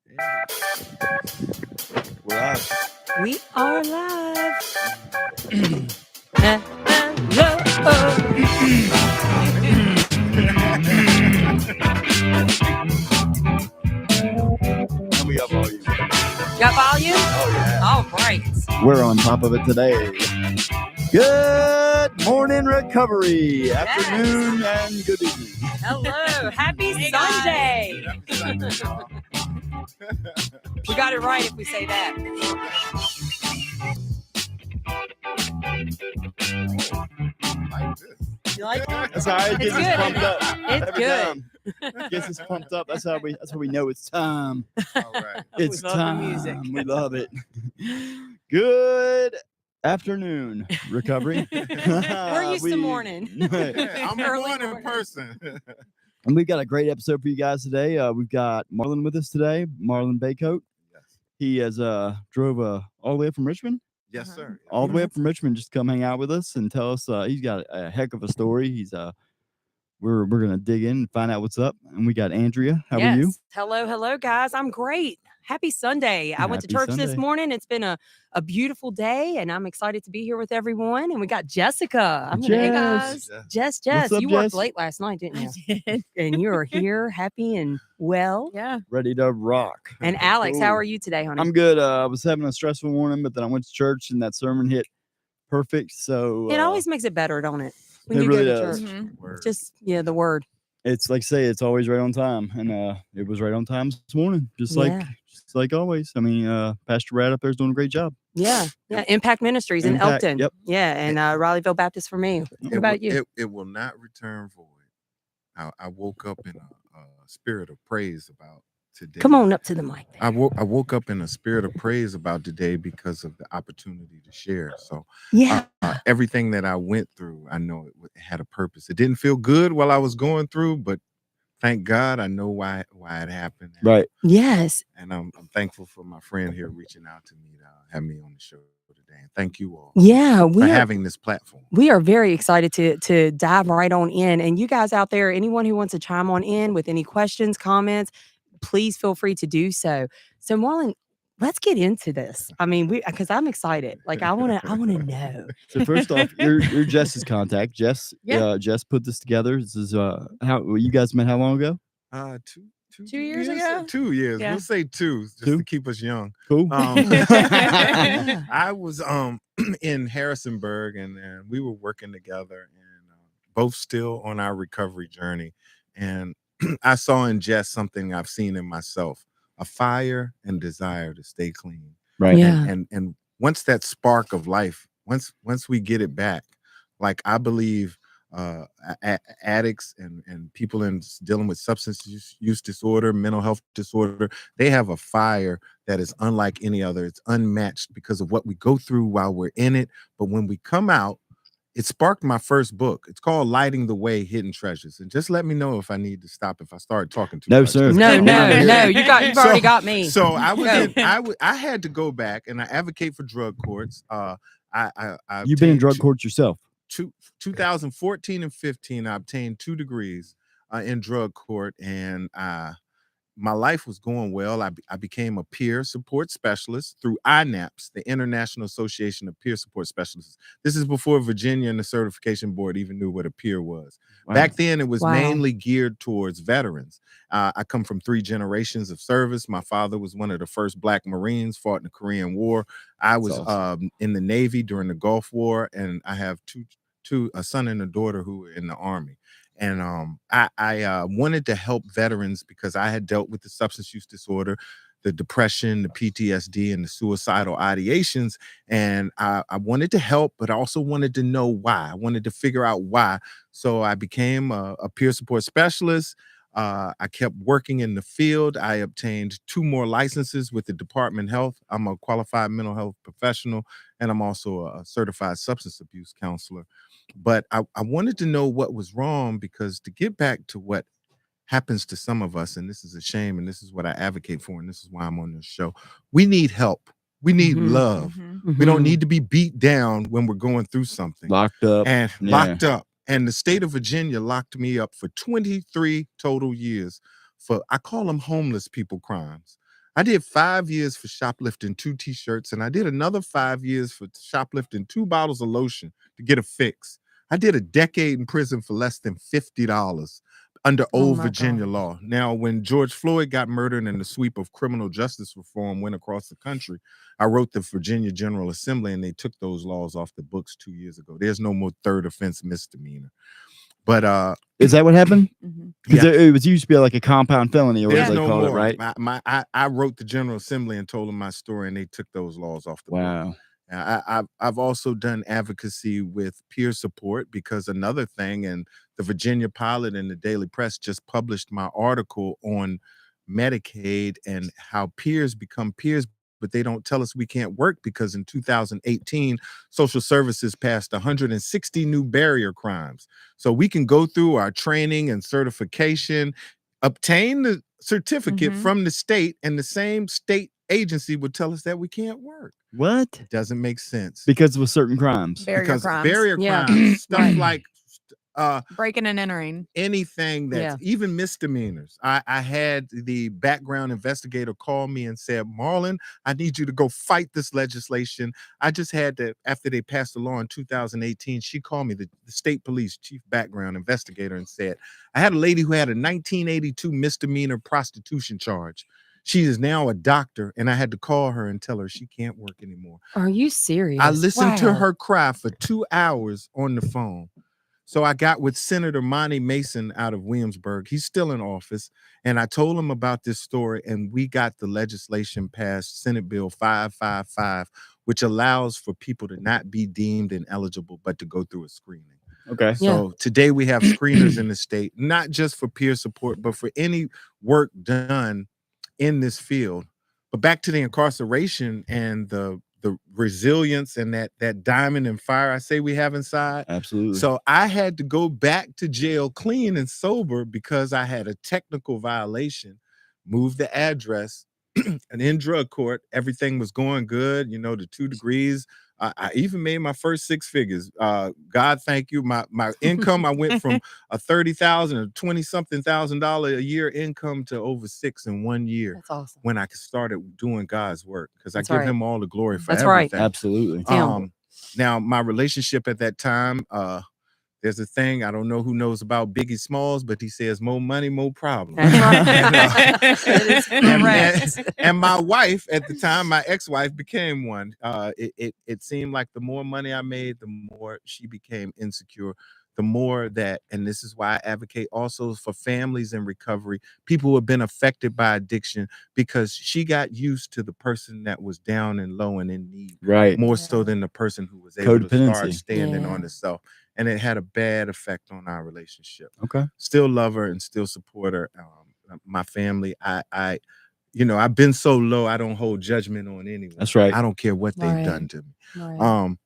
Yeah. We're live. We are live. And we got volume. Got volume? Oh, yeah. All right. We're on top of it today. Good morning, recovery. Afternoon and good evening. Hello. Happy Sunday. We got it right if we say that. You like it? That's how it gets It's us good. pumped up. It's Every good. time. Gets us pumped up. That's how we know it's time. All right. It's love the time. music. We love it. Good afternoon, recovery. We're used to morning. Yeah, I'm a Early morning morning. person. And we've got a great episode for you guys today. We've got Marlon with us today, Marlon BaCote. Yes. He has drove all the way up from Richmond, Yes, sir. all the way up from Richmond, just to come hang out with us and tell us. He's got a heck of a story. He's we're gonna dig in and find out what's up. And we got Andrea. How are you? Hello, guys. I'm great. Happy Sunday. I went to Happy church this Sunday. morning. It's been a beautiful day, and I'm excited to be here with everyone. And we got Jessica. Hey, guys. Jess. Jess. up, You worked Jess? late last night, didn't you? I did. And you are here, happy and well. Yeah. Ready to rock. And Alex, how Cool. are you today, honey? I'm good. I was having a stressful morning, but then I went to church and that sermon hit perfect. So It always makes it better, don't it? When it you really go to does. church. Mhm. Word. Just the word. it's like say it's always right on time, and it was right on time this morning, just like always. I mean, Pastor Brad up there is doing a great job. Yeah. Impact Ministries in Impact, Elkton. yep. Yeah, and Rileyville Baptist for me. What about you? It will not return void. I woke up in a spirit of praise about today. Come on up to the mic. I woke up in a spirit of praise about today because of the opportunity to share. So Yeah. everything that I went through, I know it had a purpose. It didn't feel good while I was going through, but thank God I know why it happened. And, Right. Yes. And I'm thankful for my friend here reaching out to me to have me on the show today. And thank you all Yeah. for We are, having this platform. we are very excited to dive right on in. And you guys out there, anyone who wants to chime on in with any questions, comments, please feel free to do so. So Marlon, let's get into this. I mean, because I'm excited. Like I wanna know. So first off, you're Jess's contact. Jess, Yeah. Jess put this together. This is how you guys met. How long ago? 2 years ago? 2 years. Yeah. We'll say two, just Two? to keep us young. Cool. I was in Harrisonburg, and we were working together, and both still on our recovery journey. And I saw in Jess something I've seen in myself: a fire and desire to stay clean. Right. Yeah. And once that spark of life, once we get it back, like I believe addicts and people dealing with substance use disorder, mental health disorder, they have a fire that is unlike any other. It's unmatched because of what we go through while we're in it. But when we come out, it sparked my first book. It's called Lighting the Way: Hidden Treasures. And just let me know if I need to stop if I start talking too No, much. sir. No. Yeah. You've already got me. So I was Go. I had to go back, and I advocate for drug courts. You've been in drug courts yourself. 2014 and 15, I obtained 2 degrees in drug court, and my life was going well. I became a peer support specialist through INAPS, the International Association of Peer Support Specialists. This is before Virginia and the certification board even knew what a peer was. Wow. Back then, it was Wow. mainly geared towards veterans. I come from 3 generations of service. My father was one of the first Black Marines, fought in the Korean War. I was awesome. in the Navy during the Gulf War, and I have a son and a daughter who were in the Army. And I wanted to help veterans because I had dealt with the substance use disorder, the depression, the PTSD, and the suicidal ideations. And I wanted to help, but I also wanted to know why. I wanted to figure out why. So I became a peer support specialist. I kept working in the field. I obtained 2 more licenses with the Department of Health. I'm a qualified mental health professional, and I'm also a certified substance abuse counselor. But I wanted to know what was wrong, because to get back to what happens to some of us, and this is a shame, and this is what I advocate for, and this is why I'm on this show, we need help. We need Mhm. love. Mhm. We don't need to be beat down when we're going through something. Locked up. And Yeah. locked up. And the state of Virginia locked me up for 23 total years for, I call them homeless people crimes. I did 5 years for shoplifting 2 t-shirts, and I did another 5 years for shoplifting 2 bottles of lotion to get a fix. I did a decade in prison for less than $50 under Oh old my Virginia gosh. law. Now, when George Floyd got murdered and the sweep of criminal justice reform went across the country, I wrote the Virginia General Assembly, and they took those laws off the books 2 years ago. There's no more third offense misdemeanor. But Is that what happened? Because yeah, it was used to be like a compound felony, or there's whatever they no called it, more. right? I wrote the General Assembly and told them my story, and they took those laws off the books. Wow. I've also done advocacy with peer support, because another thing, and the Virginia Pilot and the Daily Press just published my article on Medicaid and how peers become peers, but they don't tell us we can't work, because in 2018, social services passed 160 new barrier crimes. So we can go through our training and certification, obtain the certificate from the state, and the same state agency would tell us that we can't work. What? It doesn't make sense. Because of certain crimes. Because crimes. barrier Yeah. crimes, stuff Right. like Breaking and entering. anything that's Yeah. even misdemeanors. I had the background investigator call me and said, Marlon, I need you to go fight this legislation. I just had to, after they passed the law in 2018, she called me, the state police chief background investigator, and said, I had a lady who had a 1982 misdemeanor prostitution charge. She is now a doctor, and I had to call her and tell her she can't work anymore. Are you serious? I listened to Wow. her cry for 2 hours on the phone. So I got with Senator Monty Mason out of Williamsburg. He's still in office. And I told him about this story, and we got the legislation passed, Senate Bill 555, which allows for people to not be deemed ineligible, but to go through a screening. Okay. So today we have screeners in the state, not just for peer support, but for any work done in this field. But back to the incarceration and the resilience and that diamond and fire I say we have inside. Absolutely. So I had to go back to jail clean and sober because I had a technical violation, moved the address, and in drug court, everything was going good. You know, the 2 degrees. I even made my first 6 figures. God, thank you. My income, I went from a 30,000 or 20-something $1,000 a year income to over 6 in 1 year. That's awesome. When I started doing God's work, because I That's give right. him all the glory for That's right. everything. Absolutely. Tim. Now my relationship at that time, there's a thing, I don't know who knows about Biggie Smalls, but he says more money, more problems. That's right. That is correct. And my wife at the time, my ex-wife, became one. It seemed like the more money I made, the more she became insecure. The more that, and this is why I advocate also for families in recovery, people who have been affected by addiction, because she got used to the person that was down and low and in need, Right. more so than the person who was able to start Codependency. standing on Yeah. herself. And it had a bad effect on our relationship. Okay. Still love her and still support her. My family, I you know, I've been so low, I don't hold judgment on anyone. That's right. I don't care what they've Right. done to me. Right.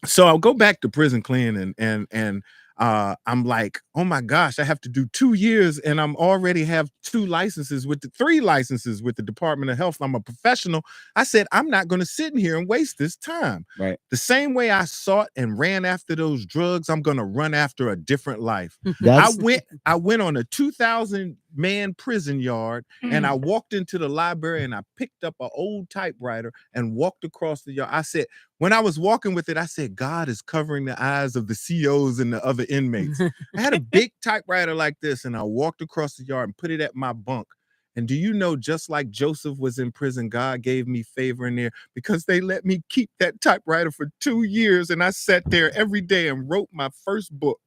So I'll go back to prison clean, and I'm like, oh my gosh, I have to do 2 years, and I'm already have 3 licenses with the Department of Health. I'm a professional. I said, I'm not going to sit in here and waste this time. Right. The same way I sought and ran after those drugs, I'm going to run after a different life. That's I went on a 2,000 man prison yard, and I walked into the library, and I picked up an old typewriter and walked across the yard. I said, when I was walking with it, I said, God is covering the eyes of the COs and the other inmates. I had a big typewriter like this, and I walked across the yard and put it at my bunk. And do you know, just like Joseph was in prison, God gave me favor in there, because they let me keep that typewriter for 2 years. And I sat there every day and wrote my first book.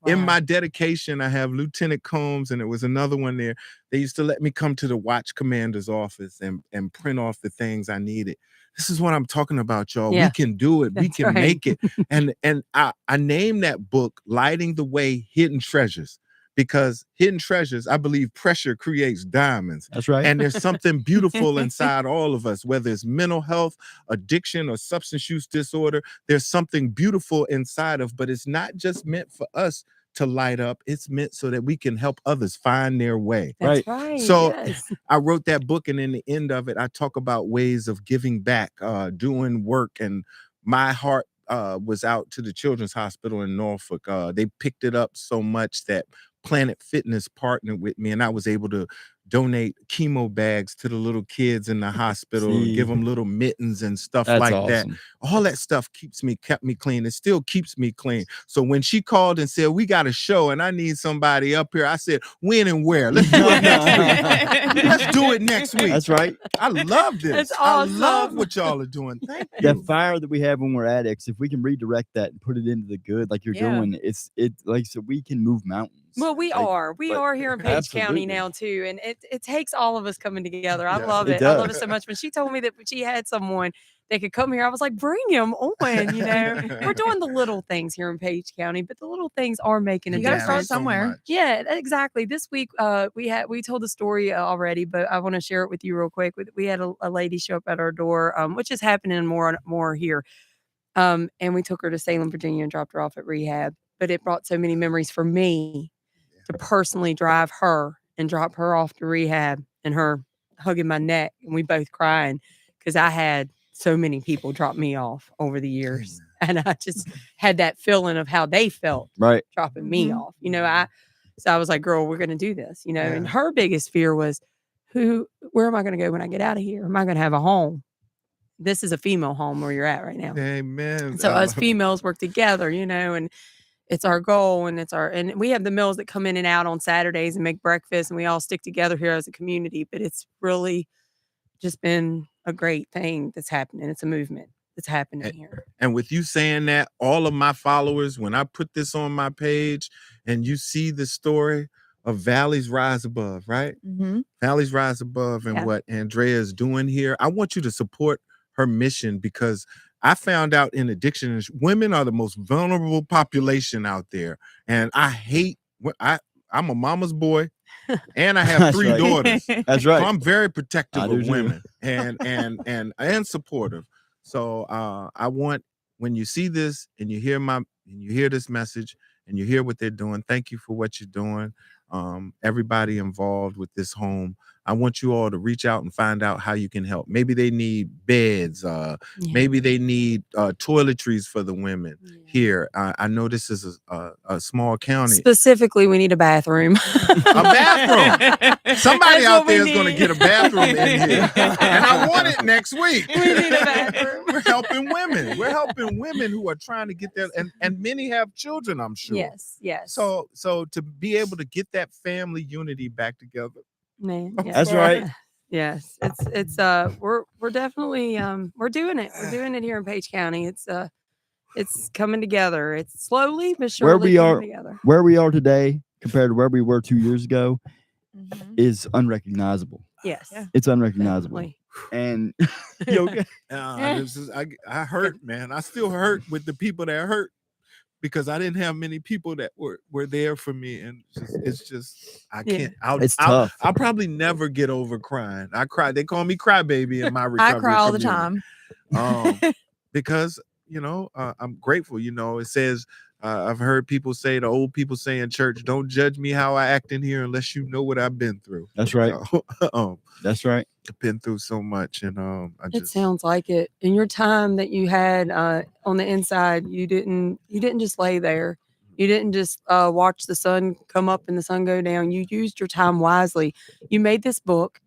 In my dedication, I have Lieutenant Combs, and it was another one there. They used to let me come to the watch commander's office and print off the things I needed. This is what I'm talking about, y'all. Yeah. We can do it. We That's can right. make it. And I named that book Lighting the Way, Hidden Treasures, because hidden treasures, I believe pressure creates diamonds. That's right. And there's something beautiful inside all of us, whether it's mental health, addiction, or substance use disorder. There's something beautiful inside of, but it's not just meant for us to light up. It's meant so that we can help others find their way. That's right. So Yes. I wrote that book, and in the end of it, I talk about ways of giving back, doing work. And my heart was out to the Children's Hospital in Norfolk. They picked it up so much that Planet Fitness partnered with me, and I was able to donate chemo bags to the little kids in the hospital and give them little mittens and stuff That's like awesome. that. All that stuff kept me clean. It still keeps me clean. So when she called and said, we got a show and I need somebody up here, I said, when and where? Let's do it next week. Let's do it next week. That's right. I love this. That's awesome. I love what y'all are doing. Thank The you. fire that we have when we're addicts, if we can redirect that and put it into the good, like you're doing, it's like, so we can move mountains. Well, we Like, are here in Page County absolutely. now too, and it takes all of us coming together. I Yeah, love it it. I love it does. so much. When she told me that she had someone that could come here, I was like, bring him on. You know, we're doing the little things here in Page County, but the little things are making a You gotta difference. start somewhere. much. Yeah, exactly. This week, we told the story already, but I want to share it with you real quick. We had a lady show up at our door, which is happening more here. And we took her to Salem, Virginia, and dropped her off at rehab. But it brought so many memories for me to personally drive her and drop her off to rehab, and her hugging my neck, and we both crying because I had so many people drop me off over the years, and I just had that feeling of how they felt Right. dropping me off. You know, so I was like, girl, we're going to do this, you know, and Yeah. her biggest fear was, where am I going to go when I get out of here? Am I going to have a home? This is a female home where you're at right now. Amen. So us females work together, you know, and it's our goal, and and we have the males that come in and out on Saturdays and make breakfast, and we all stick together here as a community. But it's really just been a great thing that's happening. It's a movement that's happening here. And with you saying that, all of my followers, when I put this on my page and you see the story of Valleys Rise Above, right? Mm-hmm. Valleys Rise Above and what Andrea is doing here, I want you to support her mission, because I found out in addiction, women are the most vulnerable population out there. And I hate, I'm a mama's boy and I have That's 3 right. daughters. That's right. So I'm very protective I do of too. women and supportive. So I want, when you see this and you hear this message and you hear what they're doing, thank you for what you're doing. Everybody involved with this home, I want you all to reach out and find out how you can help. Maybe they need beds. Maybe they need toiletries for the women here. I know this is a small county. Specifically, we need a bathroom. A bathroom. Somebody That's out what we there is going to need. get a bathroom in here. And I want it next week. We need a bathroom. We're helping women. We're helping women who are trying to get there. And many have children, I'm sure. Yes. So to be able to get that family unity back together. Man, That's right. Yes, it's we're definitely we're doing it. We're doing it here in Page County. It's coming together. It's slowly but surely coming together. Where we are today compared to where we were 2 years ago is unrecognizable. Yes, It's unrecognizable. definitely. And you okay? I hurt, man. I still hurt with the people that hurt, because I didn't have many people that were there for me, and it's just I can't. It's tough. I'll probably never get over crying. I cry. They call me crybaby in my recovery. I cry all the community. time. Because I'm grateful. It says I've heard people say, the old people say in church, "Don't judge me how I act in here unless you know what I've been through." That's right. That's right. I've been through so much, and It sounds like it. In your time that you had on the inside, you didn't just lay there. You didn't just watch the sun come up and the sun go down. You used your time wisely. You made this book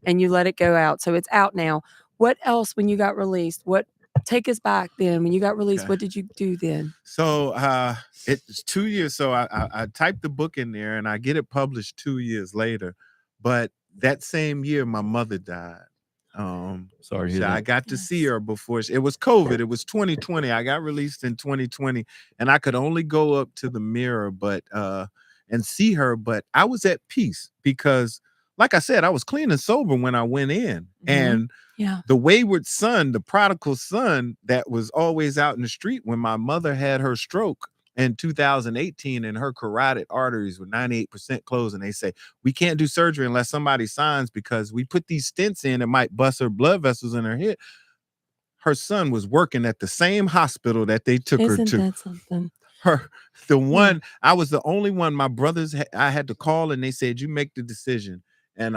and you let it go out. So it's out now. What else when you got released? Take us back then. When you got released, what did you do then? So it's 2 years. So I typed the book in there and I get it published 2 years later. But that same year, my mother died. Sorry to hear So I that. got to see her before. It was COVID. It was 2020. I got released in 2020, and I could only go up to the mirror, and see her. But I was at peace because, like I said, I was clean and sober when I went in, and the wayward son, the prodigal son that was always out in the street when my mother had her stroke in 2018 and her carotid arteries were 98% closed, and they say we can't do surgery unless somebody signs because we put these stents in, it might bust her blood vessels in her head. Her son was working at the same hospital that they took her to. Isn't that something? I was the only one. My brothers, I had to call and they said, you make the decision. And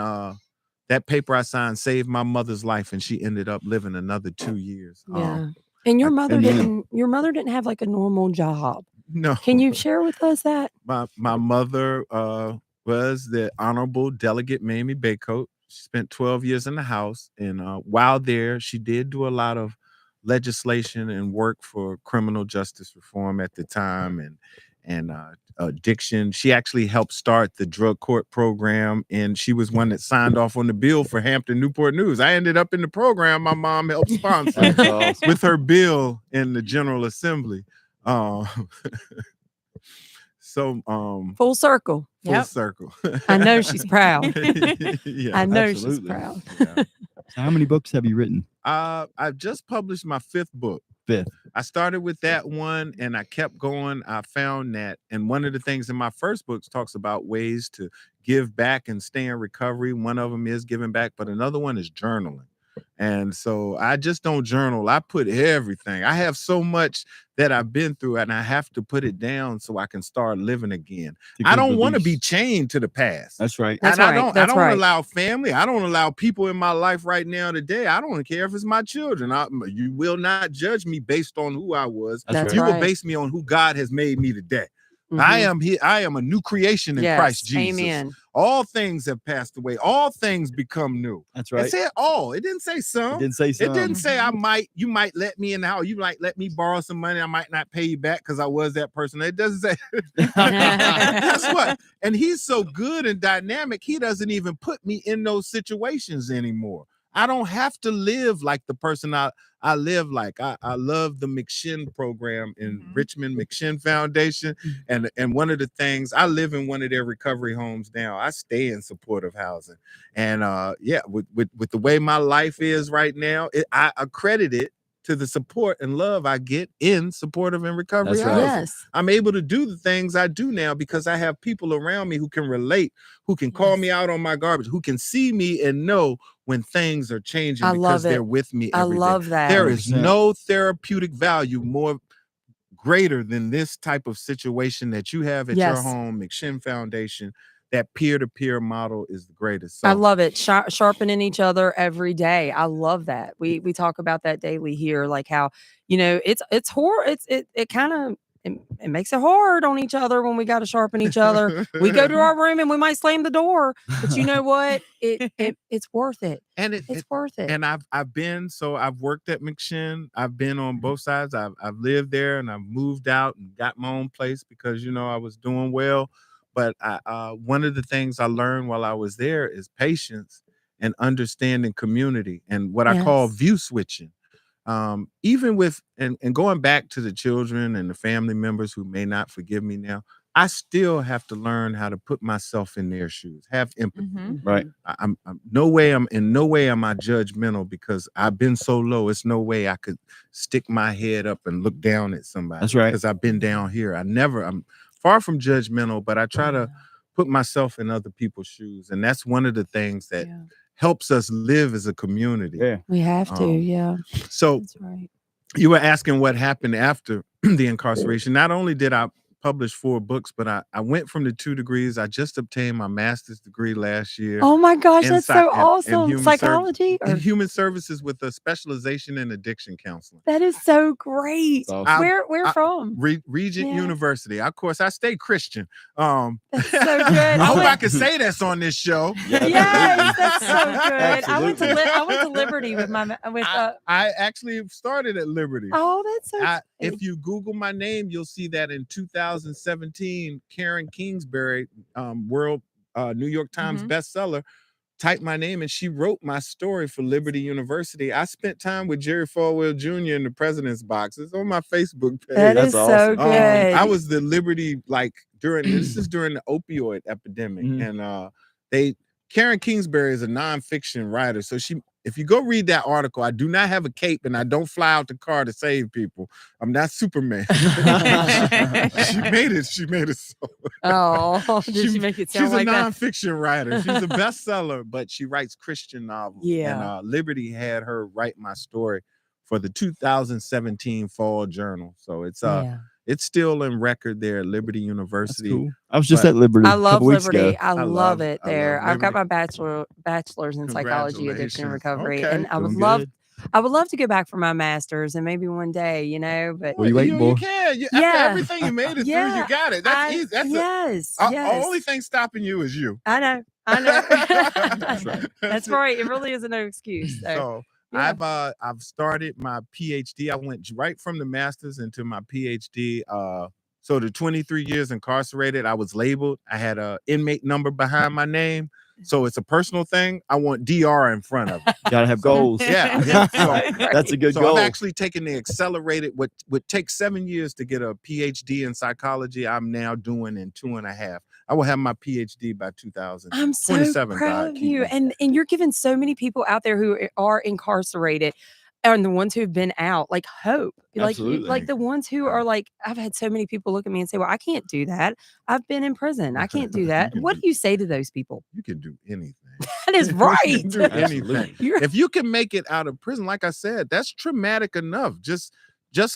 that paper I signed saved my mother's life, and she ended up living another 2 years. Yeah. And your mother didn't have like a normal job. No. Can you share with us that? My mother was the Honorable Delegate Mamie BaCote. She spent 12 years in the House, and while there, she did do a lot of legislation and work for criminal justice reform at the time, and addiction. She actually helped start the drug court program, and she was one that signed off on the bill for Hampton Newport News. I ended up in the program my mom helped sponsor Awesome. with her bill in the General Assembly. So Full circle. full circle. I know she's proud. Yeah, I know absolutely. she's proud. yeah. So how many books have you written? I've just published my 5th book. 5th. I started with that one and I kept going. I found that, and one of the things in my first books talks about ways to give back and stay in recovery. One of them is giving back, but another one is journaling. And so I just don't journal. I put everything. I have so much that I've been through, and I have to put it down so I can start living again. I don't want to be chained to the past. That's right. That's and right. I don't allow family. I don't allow people in my life right now today. I don't care if it's my children. You will not judge me based on who I was. That's You right. will base me on who God has made me today. I am a new creation in Christ Jesus. Amen. All things have passed away. All things become new. That's right. It said all. It didn't say some. It didn't say some. It didn't say you might let me in the house. You might let me borrow some money. I might not pay you back because I was that person. It doesn't say. Guess what? And he's so good and dynamic, he doesn't even put me in those situations anymore. I don't have to live like the person I live like. I love the McShin program in Richmond, McShin Foundation. And one of the things, I live in one of their recovery homes now. I stay in supportive housing. And with the way my life is right now, I accredit it to the support and love I get in supportive and recovery That's right. housing. Yes. I'm able to do the things I do now because I have people around me who can relate, who can call me out on my garbage, who can see me and know when things are changing because they're with me every day. love that. There is 100%. no therapeutic value more greater than this type of situation that you have at your home, McShin Foundation. That peer-to-peer model is the greatest. So, I love it. Sharpening each other every day. I love that. We talk about that daily here, like how, it's hard. It kind of it makes it hard on each other when we got to sharpen each other. We go to our room and we might slam the door, but you know what? It's worth it. And it's worth it. And I've worked at McShin. I've been on both sides. I've lived there and I've moved out and got my own place because I was doing well. But one of the things I learned while I was there is patience and understanding community and what I call view switching. Even with and going back to the children and the family members who may not forgive me now, I still have to learn how to put myself in their shoes, have empathy. Right. I'm in no way am I judgmental because I've been so low. It's no way I could stick my head up and look down at somebody. That's right. Because I've been down here. I'm far from judgmental, but I try to put myself in other people's shoes. And that's one of the things that helps us live as a community. Yeah. We have to, So that's right. you were asking what happened after the incarceration. Not only did I publish 4 books, but I went from the 2 degrees. I just obtained my master's degree last year. Oh my gosh, that's so awesome. human Psychology in human services with a specialization in addiction counseling. that is so great. Awesome. Where from? Regent University. Of course, I stay Christian. That's so good. I hope I can say that's on this show. Yes, that's so good. Absolutely. I went to Liberty with my I actually started at Liberty. Oh, that's so sweet. If you Google my name, you'll see that in 2017, Karen Kingsbury, New York Times bestseller, typed my name and she wrote my story for Liberty University. I spent time with Jerry Falwell Jr. in the president's box. It's on my Facebook page. That is so good. I was the Liberty during the opioid epidemic, and Karen Kingsbury is a nonfiction writer. So if you go read that article, I do not have a cape and I don't fly out the car to save people. I'm not Superman. She made it so. Oh, did she make it sound like that? She's a nonfiction writer. She's a bestseller, but she writes Christian novels. Yeah. And Liberty had her write my story for the 2017 Fall Journal. So it's still in record there at Liberty University. That's cool. I was just at Liberty. I love Liberty. Ago. I love it there. I love I've got my bachelor's in psychology, addiction, and recovery, and I would love I would love to go back for my master's and maybe one day, you know, but What are you waiting You for? can. After Yeah. everything you made it through, you got it. That's easy. That's yes, the yes. only thing stopping you is you. I know. I know. That's right. That's right. It really is no excuse. So, yeah. I've started my PhD. I went right from the master's into my PhD. So the 23 years incarcerated, I was labeled. I had a inmate number behind my name. So it's a personal thing. I want DR in front of it. Gotta have goals. Yeah. That's a good So goal. I've actually taken the accelerated, what would take 7 years to get a PhD in psychology, I'm now doing in 2.5. I will have my PhD by 2027. I'm so proud of you. And you're giving so many people out there who are incarcerated and the ones who've been out, like hope. Absolutely. Like the ones who are like, I've had so many people look at me and say, well, I can't do that. I've been in prison. I can't do that. What do you say to those people? You can do anything. That is right. You can do anything. Absolutely. If you can make it out of prison, like I said, that's traumatic enough. Just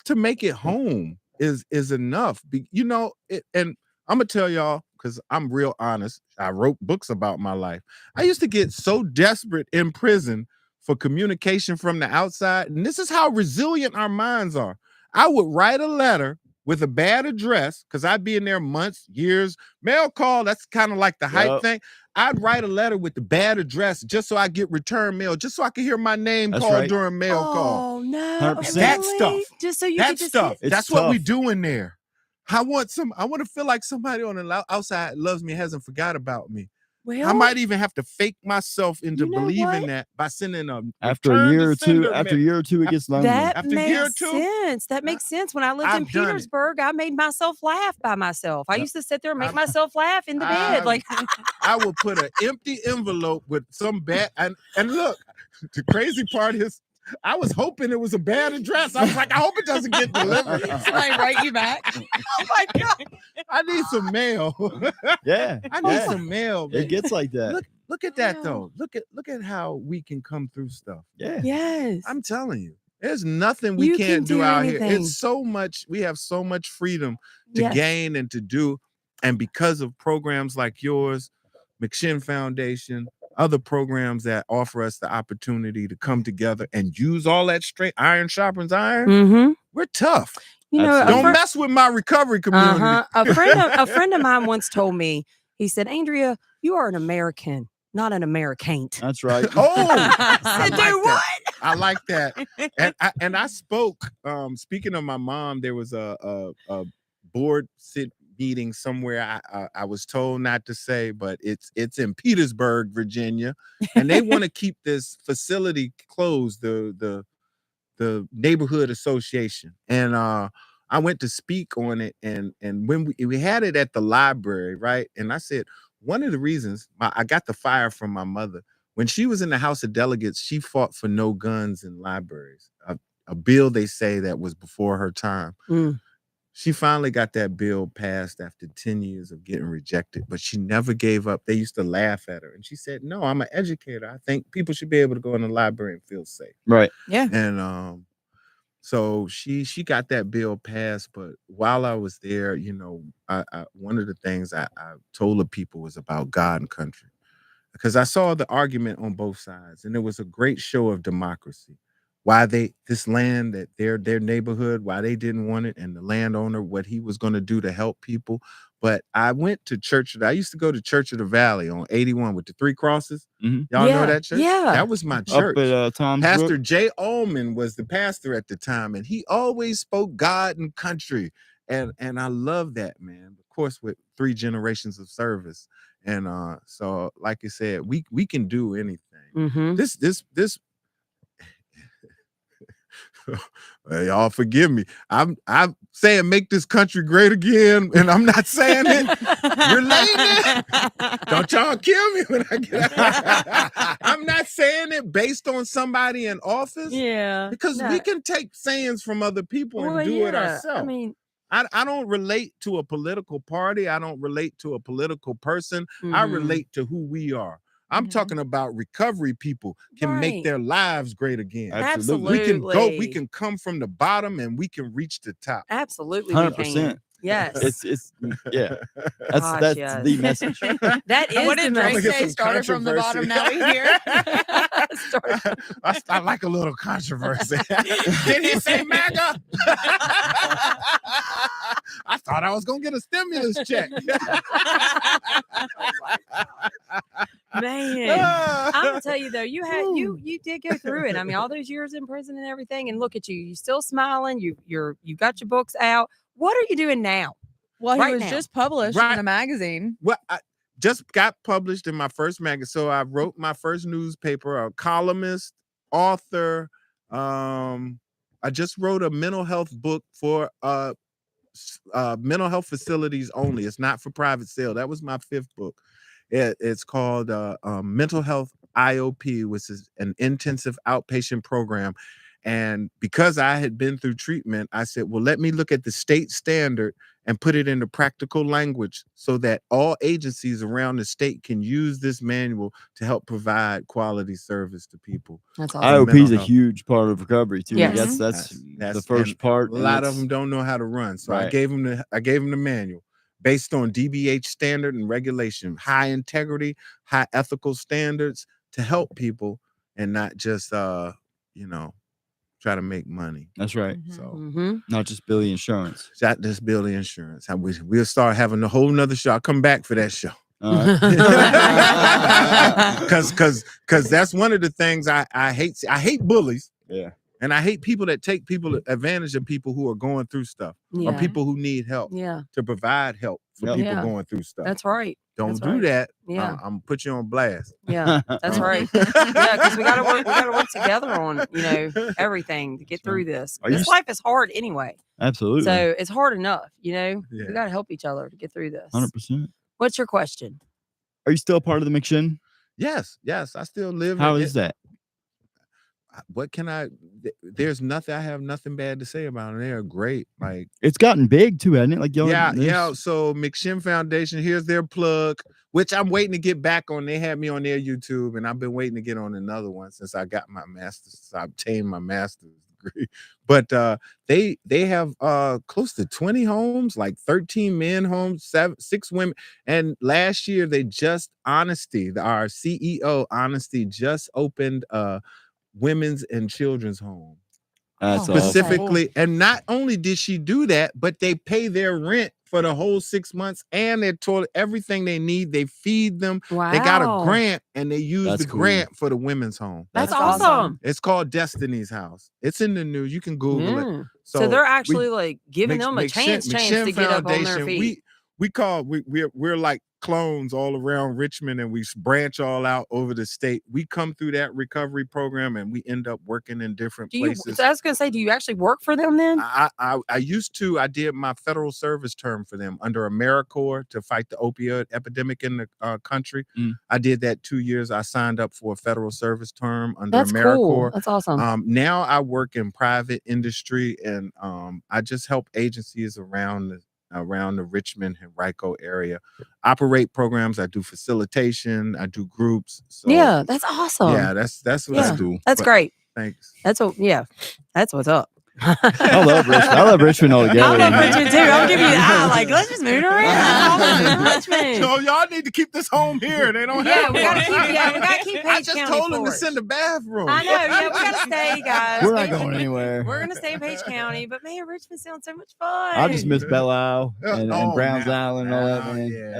to make it home is enough. And I'm gonna tell y'all, because I'm real honest. I wrote books about my life. I used to get so desperate in prison for communication from the outside. And this is how resilient our minds are. I would write a letter with a bad address, because I'd be in there months, years, mail call. That's kind of like the hype thing. I'd write a letter with the bad address just so I get return mail, just so I could hear my name called during mail call. Oh, no. 100%. That stuff. Just so you That could just stuff. hit- That's what we do in there. I want to feel like somebody on the outside loves me, hasn't forgot about me. Well, I might even have to fake myself into You know believing what? that by sending a After a year or two, it gets lonely. that After a year or makes two, sense. That makes sense. When I lived in I've done it. Petersburg, I made myself laugh by myself. I used to sit there and make I've- myself laugh in the bed. I've- Like, I will put an empty envelope with some bad and look, the crazy part is I was hoping it was a bad address. I was like, I hope it doesn't get delivered. Somebody write you back. oh my God. I need some mail. Yeah. I need some mail. Man. It gets like that. Look at that though. Look at how we can come through stuff. Yeah. Yes. I'm telling you, there's nothing we You can't can do do out here. anything. It's so much. We have so much freedom to Yes. gain and to do. And because of programs like yours, McShin Foundation, other programs that offer us the opportunity to come together and use all that strength, iron sharpens iron, Mm-hmm. we're tough. You know, Absolutely. Don't mess with my recovery community. a friend of mine once told me, he said, Andrea, you are an American, not an American't. That's right. Oh, I said, do what? I like that. And I spoke, speaking of my mom, there was a board meeting somewhere. I was told not to say, but it's in Petersburg, Virginia, and they want to keep this facility closed, the neighborhood association. And I went to speak on it, and when we had it at the library, right? And I said, one of the reasons I got the fire from my mother, when she was in the House of Delegates, she fought for no guns in libraries, a bill they say that was before her time. She finally got that bill passed after 10 years of getting rejected, but she never gave up. They used to laugh at her. And she said, no, I'm an educator. I think people should be able to go in the library and feel safe. Right. Yeah. And so she got that bill passed. But while I was there, you know, I one of the things I told the people was about God and country, because I saw the argument on both sides, and it was a great show of democracy. Why this land, that their neighborhood, why they didn't want it, and the landowner, what he was going to do to help people. But I went to church. I used to go to Church of the Valley on 81 with the 3 crosses. Mhm. Y'all know Yeah, that church? yeah. That was my Up church. at Tom's Pastor Brook. Jay Ullman was the pastor at the time, and he always spoke God and country. And I love that, man. Of course, with 3 generations of service. And so, like I said, we can do anything. Mm-hmm. This y'all forgive me. I'm saying make this country great again, and I'm not saying it related. Don't y'all kill me when I get out. I'm not saying it based on somebody in office. Yeah. Because we can take sayings from other people and do it ourselves. I mean, I don't relate to a political party. I don't relate to a political person. I relate to who we are. I'm talking about recovery people can make their lives great again. Absolutely. We can come from the bottom and we can reach the top. Absolutely. 100%. Yes. It's yeah. That's Gosh, yes. the message. That is What the did Drake message. say? Started from the bottom, now we here. I like a little controversy. Did he say MAGA? I thought I was gonna get a stimulus check. Man, I'm gonna tell you though, you did go through it. I mean, all those years in prison and everything, and look at you. You're still smiling. You got your books out. What are you doing now? Well, Right he was now. just published in a magazine. Well, I just got published in my first magazine. So I wrote my first newspaper, a columnist, author. I just wrote a mental health book for mental health facilities only. It's not for private sale. That was my 5th book. It's called Mental Health IOP, which is an intensive outpatient program. And because I had been through treatment, I said, well, let me look at the state standard and put it into practical language so that all agencies around the state can use this manual to help provide quality service to people. That's awesome. IOP is a huge part of recovery too. Yes. That's the first part. A lot of them don't know how to run. So I gave them the manual based on DBH standard and regulation, high integrity, high ethical standards to help people and not just, try to make money. That's right. So not just Billy Insurance. Not just Billy Insurance. We'll start having a whole nother show. I'll come back for that show. Because that's one of the things I hate. I hate bullies. Yeah. And I hate people that take advantage of people who are going through stuff or people who need help to provide help for people going through stuff. That's right. Don't do that. Yeah. I'm gonna put you on blast. Yeah, that's right. Yeah, because we gotta work together on, everything to get through this. This life is hard anyway. Absolutely. So it's hard enough, we gotta help each other to get through this. 100%. What's your question? Are you still part of the McShin? Yes, I still live. How is that? What can I? There's nothing. I have nothing bad to say about them. They're great. Like it's gotten big too, hasn't it? Like yeah. So McShin Foundation. Here's their plug, which I'm waiting to get back on. They had me on their YouTube, and I've been waiting to get on another one since I got my master's. I obtained my master's degree. But they have close to 20 homes, like 13 men homes, 6 women. And last year they just our CEO Honesty just opened women's and children's home. Specifically, and not only did she do that, but they pay their rent for the whole 6 months and their toilet, everything they need. They feed them. Wow. They got a grant and they use the grant for the women's home. That's awesome. It's called Destiny's House. It's in the news. You can Google it. So they're actually giving them a chance to get up on their feet. We're like clones all around Richmond, and we branch all out over the state. We come through that recovery program and we end up working in different places. So I was gonna say, do you actually work for them then? I used to. I did my federal service term for them under AmeriCorps to fight the opioid epidemic in the country. I did that 2 years. I signed up for a federal service term under AmeriCorps. Cool. That's awesome. Now I work in private industry, and I just help agencies around the Richmond and Henrico area operate programs. I do facilitation. I do groups. So, yeah, that's awesome. Yeah, that's what I do. That's great. Thanks. That's what's up. I love Richmond. I love Richmond altogether. I love Richmond too. I'll give you that. Like, let's just move around. Richmond. So y'all need to keep this home here. They don't have. We gotta keep. Page I just County told them to send a bathroom. I know. Yeah, we gotta stay, guys. We're not going anywhere. We're gonna stay in Page County, but man, Richmond sounds so much fun. I just miss Belle Isle and Browns Island and all that. Man, yeah.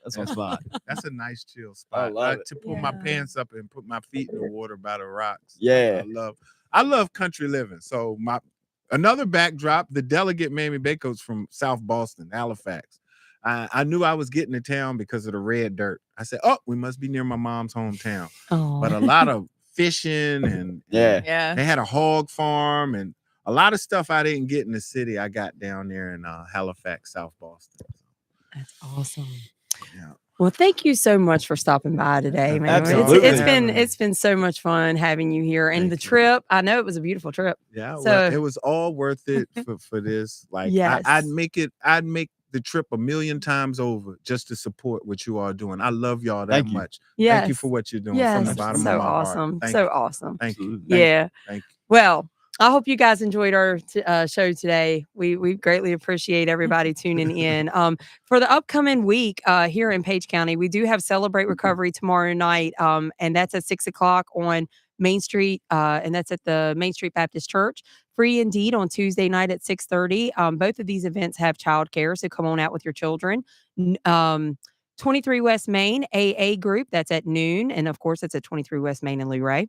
that's my spot. That's a nice chill spot. I love it. To pull my pants up and put my feet in the water by the rocks. Yeah, I love country living. So another backdrop, the delegate Marlon BaCote's from South Boston, Halifax. I knew I was getting to town because of the red dirt. I said, oh, we must be near my mom's hometown. Oh. But a lot of fishing and yeah, they had a hog farm and a lot of stuff I didn't get in the city. I got down there in Halifax, South Boston. That's awesome. Yeah. Well, thank you so much for stopping by today, man. Absolutely. It's been so much fun having you here, and the trip. I know it was a beautiful trip. Yeah, so it was all worth it for this. Like, yes. I'd make the trip 1,000,000 times over just to support what you are doing. I love y'all that much. Yes. Thank you for what you're doing yes. from the bottom of my awesome. heart. So awesome. Thank you. Yeah. Thank you. Well, I hope you guys enjoyed our show today. We greatly appreciate everybody tuning in. For the upcoming week here in Page County, we do have Celebrate Recovery tomorrow night, and that's at 6:00 on Main Street, and that's at the Main Street Baptist Church. Free Indeed on Tuesday night at 6:30. Both of these events have childcare, so come on out with your children. 23 West Main AA group, that's at noon, and of course, it's at 23 West Main in Luray.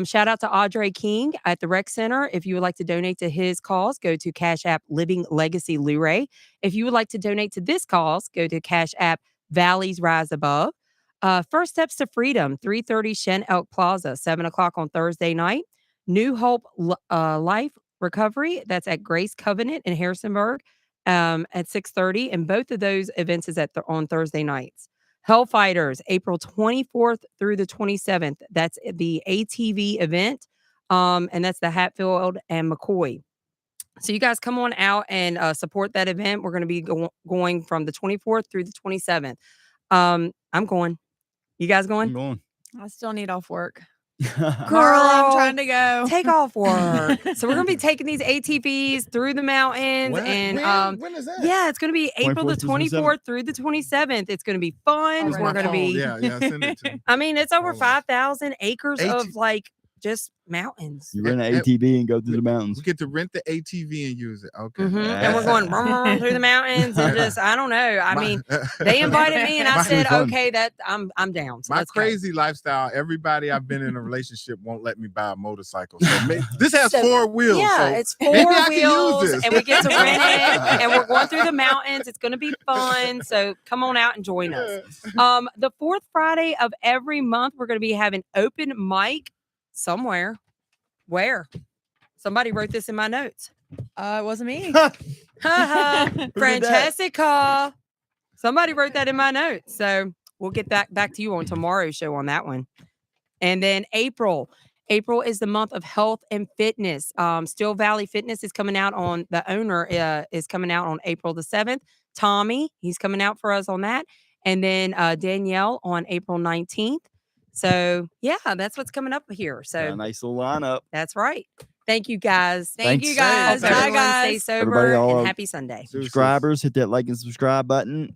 Shout out to Audrey King at the Rec Center. If you would like to donate to his cause, go to Cash App Living Legacy Luray. If you would like to donate to this cause, go to Cash App Valleys Rise Above. First Steps to Freedom, 330 Shen Elk Plaza, 7:00 on Thursday night. New Hope Life Recovery, that's at Grace Covenant in Harrisonburg at 6:30. And both of those events is on Thursday nights. Hellfighters, April 24th through the 27th. That's the ATV event, and that's the Hatfield and McCoy. So you guys come on out and support that event. We're going to be going from the 24th through the 27th. I'm going. You guys I'm going? going. I still need off work. Girl, I'm trying to go. Take off work. So we're going to be taking these ATVs through the mountains. When is that? Yeah, it's going to be April the 24th through the 27th. It's going to be fun. Where's We're my going to phone? be. Yeah, send it to me. I mean, it's over Oh. 5,000 acres of AT like just mountains. You rent an ATV and go through the mountains. We get to rent the ATV and use it. Okay. And we're going through the mountains and just, I don't know. I mean, they invited me and I My- said, fun. okay, that I'm down. So My let's go. crazy lifestyle, everybody I've been in a relationship won't let me buy a motorcycle. So this has So, 4 wheels. Yeah, so it's maybe 4 I can use wheels this. and we get to rent it and we're going through the mountains. It's going to be fun. So come on out and join us. The 4th Friday of every month, we're going to be having open mic somewhere. Where? Somebody wrote this in my notes. It wasn't me. Francesca. Somebody wrote that in my notes. So we'll get that back to you on tomorrow's show on that one. And then April. April is the month of health and fitness. Still Valley Fitness is coming out on, the owner is coming out on April the 7th. Tommy, he's coming out for us on that. And then Danielle on April 19th. So yeah, that's what's coming up here. So Got a nice little lineup. that's right. Thank you guys. Thank you guys. Hope Bye, everyone guys. stay sober Everybody all and up. happy Sunday. Subscribers, hit that like and subscribe button.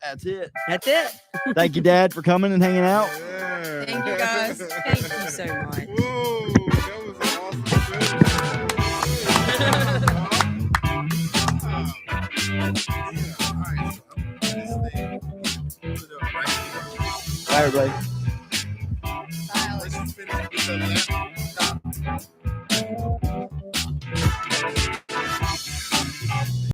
That's it. That's it. Thank you, Dad, for coming and hanging out. Yeah. Thank you, guys. Thank you so much. Whoa, that was an awesome show. Bye, everybody. Let's finish with the last stop.